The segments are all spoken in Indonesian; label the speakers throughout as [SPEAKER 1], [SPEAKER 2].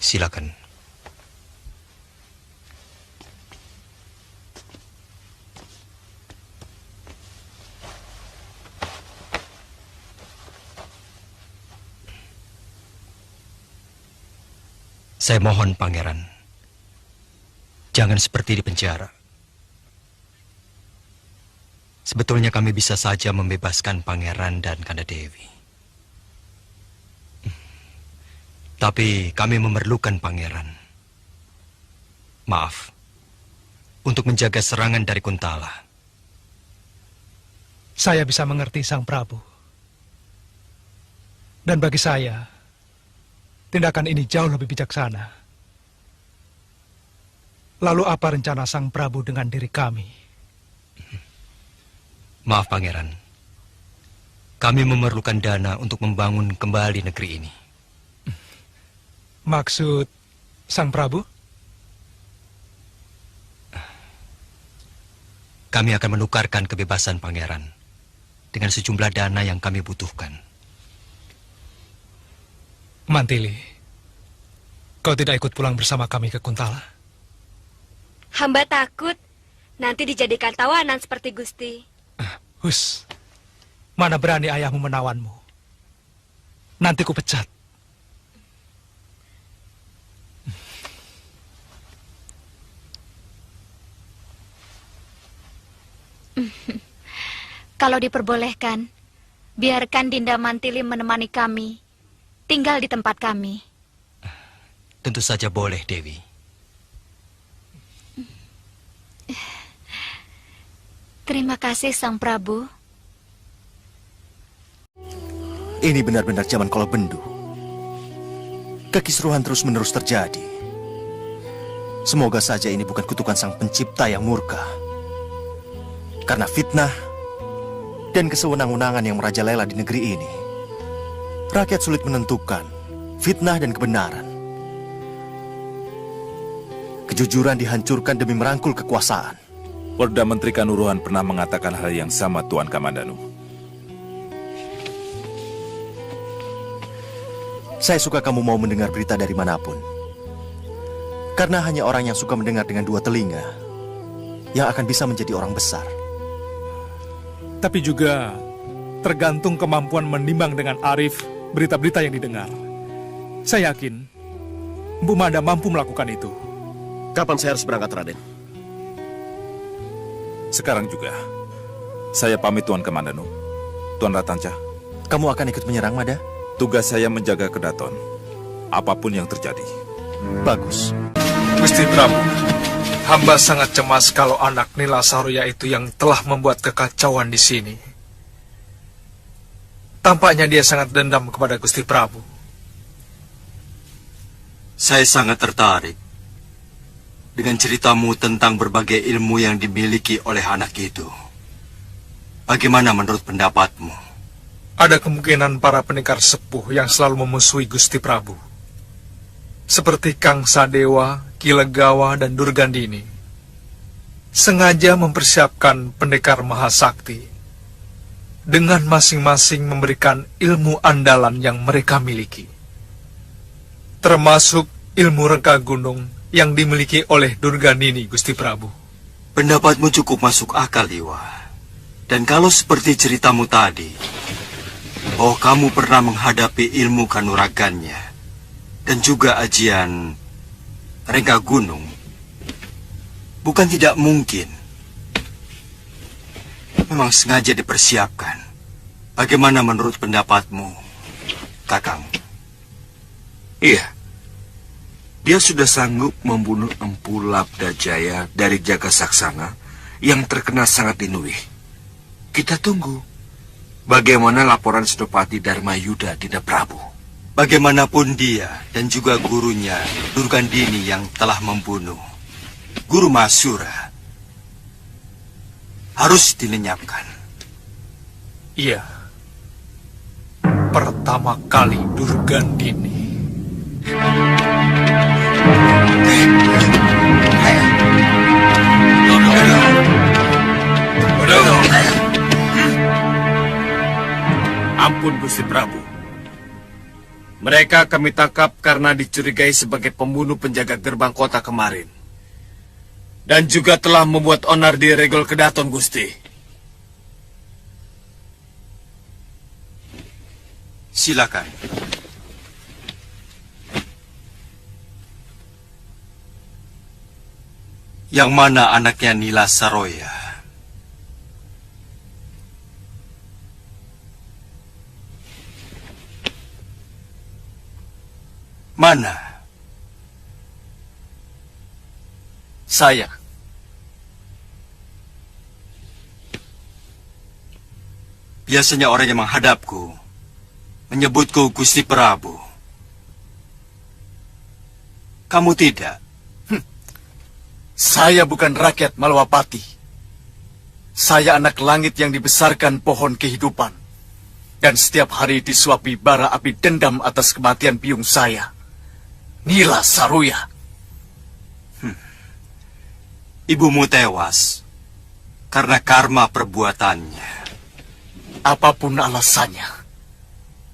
[SPEAKER 1] Silakan. Saya mohon, Pangeran, jangan seperti di penjara. Sebetulnya kami bisa saja membebaskan Pangeran dan Kanda Dewi. Tapi kami memerlukan Pangeran. Maaf, untuk menjaga serangan dari Kuntala.
[SPEAKER 2] Saya bisa mengerti Sang Prabu. Dan bagi saya, tindakan ini jauh lebih bijaksana. Lalu apa rencana Sang Prabu dengan diri kami?
[SPEAKER 1] Maaf, Pangeran. Kami memerlukan dana untuk membangun kembali negeri ini.
[SPEAKER 2] Maksud Sang Prabu?
[SPEAKER 1] Kami akan menukarkan kebebasan Pangeran dengan sejumlah dana yang kami butuhkan.
[SPEAKER 2] Mantili, kau tidak ikut pulang bersama kami ke Kuntala?
[SPEAKER 3] Hamba takut nanti dijadikan tawanan seperti Gusti.
[SPEAKER 2] Hus, mana berani ayahmu menawanmu? Nanti ku pecat.
[SPEAKER 4] Kalau diperbolehkan, biarkan Dinda Mantili menemani kami, tinggal di tempat kami.
[SPEAKER 1] Tentu saja boleh, Dewi.
[SPEAKER 4] Terima kasih, Sang Prabu.
[SPEAKER 5] Ini benar-benar zaman Kala Bendu. Kekisruhan terus-menerus terjadi. Semoga saja ini bukan kutukan Sang Pencipta yang murka. Karena fitnah dan kesewenang-wenangan yang merajalela di negeri ini, rakyat sulit menentukan fitnah dan kebenaran. Kejujuran dihancurkan demi merangkul kekuasaan.
[SPEAKER 6] Perdana Menteri Kanuruhan pernah mengatakan hal yang sama, Tuan Kamandanu.
[SPEAKER 5] Saya suka kamu mau mendengar berita dari manapun. Karena hanya orang yang suka mendengar dengan dua telinga yang akan bisa menjadi orang besar.
[SPEAKER 2] Tapi juga tergantung kemampuan menimbang dengan arif berita-berita yang didengar. Saya yakin Mpu Manda mampu melakukan itu.
[SPEAKER 7] Kapan saya harus berangkat, Raden?
[SPEAKER 6] Sekarang juga. Saya pamit, Tuan Kamandanu. Tuan Ratanca.
[SPEAKER 5] Kamu akan ikut menyerang, Mada?
[SPEAKER 6] Tugas saya menjaga Kedaton, apapun yang terjadi.
[SPEAKER 5] Bagus.
[SPEAKER 2] Gusti Prabu, hamba sangat cemas kalau anak Nila Saruya itu yang telah membuat kekacauan di sini. Tampaknya dia sangat dendam kepada Gusti Prabu.
[SPEAKER 1] Saya sangat tertarik dengan ceritamu tentang berbagai ilmu yang dimiliki oleh anak itu. Bagaimana menurut pendapatmu?
[SPEAKER 2] Ada kemungkinan para pendekar sepuh yang selalu memusuhi Gusti Prabu, seperti Kang Sadewa, Ki Legawa, dan Durgandini, sengaja mempersiapkan pendekar mahasakti dengan masing-masing memberikan ilmu andalan yang mereka miliki, termasuk ilmu rengka gunung yang dimiliki oleh Durgandini, Gusti Prabu.
[SPEAKER 1] Pendapatmu cukup masuk akal, Iwa. Dan kalau seperti ceritamu tadi, oh, kamu pernah menghadapi ilmu kanuragannya dan juga ajian rengga gunung, bukan tidak mungkin. Memang sengaja dipersiapkan. Bagaimana menurut pendapatmu, Kakang?
[SPEAKER 7] Iya. Dia sudah sanggup membunuh Empu Labda Jaya dari Jaga Saksana yang terkena sangat dinuih. Kita tunggu bagaimana laporan Senopati Dharma Yuda, Dinda Prabu.
[SPEAKER 1] Bagaimanapun dia dan juga gurunya, Durgandini, yang telah membunuh Guru Masura, harus dilenyapkan.
[SPEAKER 2] Iya. Pertama kali Durgandini.
[SPEAKER 7] Ampun, Gusti Prabu.
[SPEAKER 8] Mereka kami tangkap karena dicurigai sebagai pembunuh penjaga gerbang kota kemarin. Dan juga telah membuat onar di Regol Kedaton, Gusti.
[SPEAKER 1] Silakan. Yang mana anaknya Nila Saroya? Mana?
[SPEAKER 2] Saya.
[SPEAKER 1] Biasanya orang yang menghadapku menyebutku Gusti Prabu. Kamu tidak?
[SPEAKER 2] Saya bukan rakyat Malwapati. Saya anak langit yang dibesarkan pohon kehidupan. Dan setiap hari disuapi bara api dendam atas kematian biung saya, Nila Saroya.
[SPEAKER 1] Ibumu tewas karena karma perbuatannya.
[SPEAKER 2] Apapun alasannya,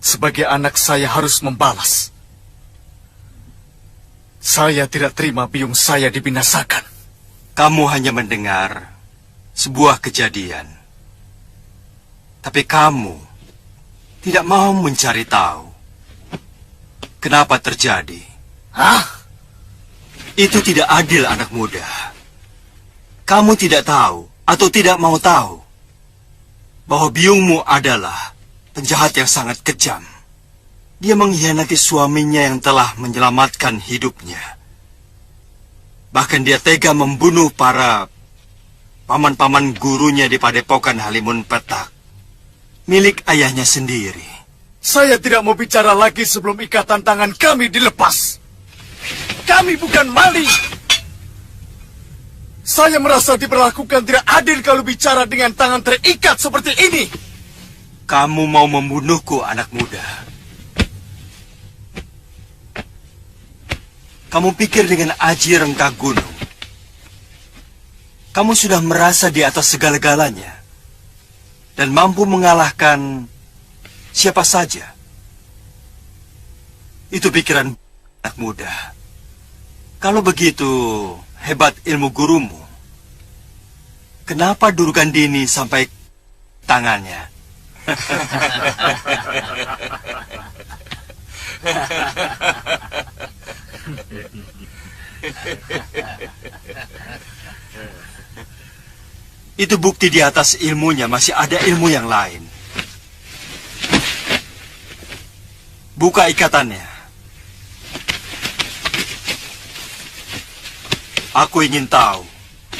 [SPEAKER 2] sebagai anak saya harus membalas. Saya tidak terima biung saya dibinasakan.
[SPEAKER 1] Kamu hanya mendengar sebuah kejadian. Tapi kamu tidak mau mencari tahu kenapa terjadi.
[SPEAKER 2] Hah?
[SPEAKER 1] Itu tidak adil, anak muda. Kamu tidak tahu atau tidak mau tahu bahwa biungmu adalah penjahat yang sangat kejam. Dia mengkhianati suaminya yang telah menyelamatkan hidupnya. Bahkan dia tega membunuh para paman-paman gurunya di Padepokan Halimun Petak, milik ayahnya sendiri.
[SPEAKER 2] Saya tidak mau bicara lagi sebelum ikatan tangan kami dilepas. Kami bukan maling. Saya merasa diperlakukan tidak adil kalau bicara dengan tangan terikat seperti ini.
[SPEAKER 1] Kamu mau membunuhku, anak muda. Kamu pikir dengan aji rengkah gunung, kamu sudah merasa di atas segala-galanya dan mampu mengalahkan siapa saja. Itu pikiran anak muda. Kalau begitu hebat ilmu gurumu, kenapa Durgandini sampai tangannya? Itu bukti di atas ilmunya masih ada ilmu yang lain. Buka ikatannya. Aku ingin tahu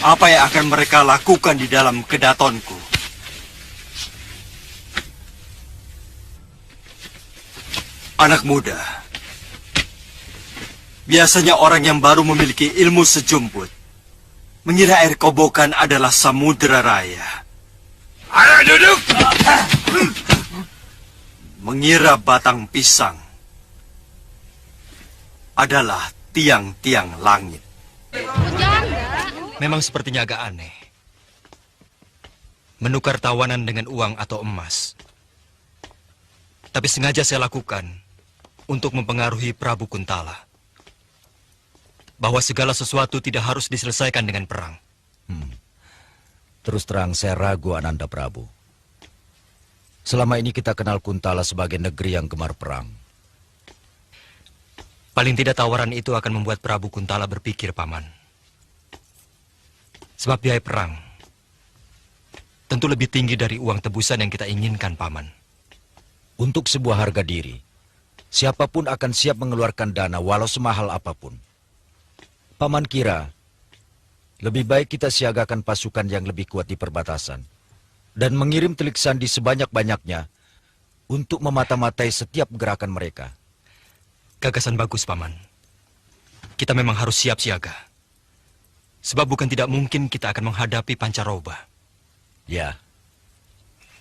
[SPEAKER 1] apa yang akan mereka lakukan di dalam kedatonku. Anak muda, biasanya orang yang baru memiliki ilmu sejumput mengira air kobokan adalah samudera raya.
[SPEAKER 7] Ayo duduk!
[SPEAKER 1] Mengira batang pisang adalah tiang-tiang langit. Memang sepertinya agak aneh. Menukar tawanan dengan uang atau emas. Tapi sengaja saya lakukan untuk mempengaruhi Prabu Kuntala. Bahwa segala sesuatu tidak harus diselesaikan dengan perang.
[SPEAKER 9] Terus terang saya ragu, Ananda Prabu. Selama ini kita kenal Kuntala sebagai negeri yang gemar perang.
[SPEAKER 1] Paling tidak tawaran itu akan membuat Prabu Kuntala berpikir, Paman. Sebab biaya perang tentu lebih tinggi dari uang tebusan yang kita inginkan, Paman.
[SPEAKER 9] Untuk sebuah harga diri, siapapun akan siap mengeluarkan dana walau semahal apapun. Paman kira, lebih baik kita siagakan pasukan yang lebih kuat di perbatasan dan mengirim telik sandi sebanyak-banyaknya untuk memata-matai setiap gerakan mereka.
[SPEAKER 1] Gagasan bagus, Paman. Kita memang harus siap siaga. Sebab bukan tidak mungkin kita akan menghadapi pancaroba.
[SPEAKER 9] Ya,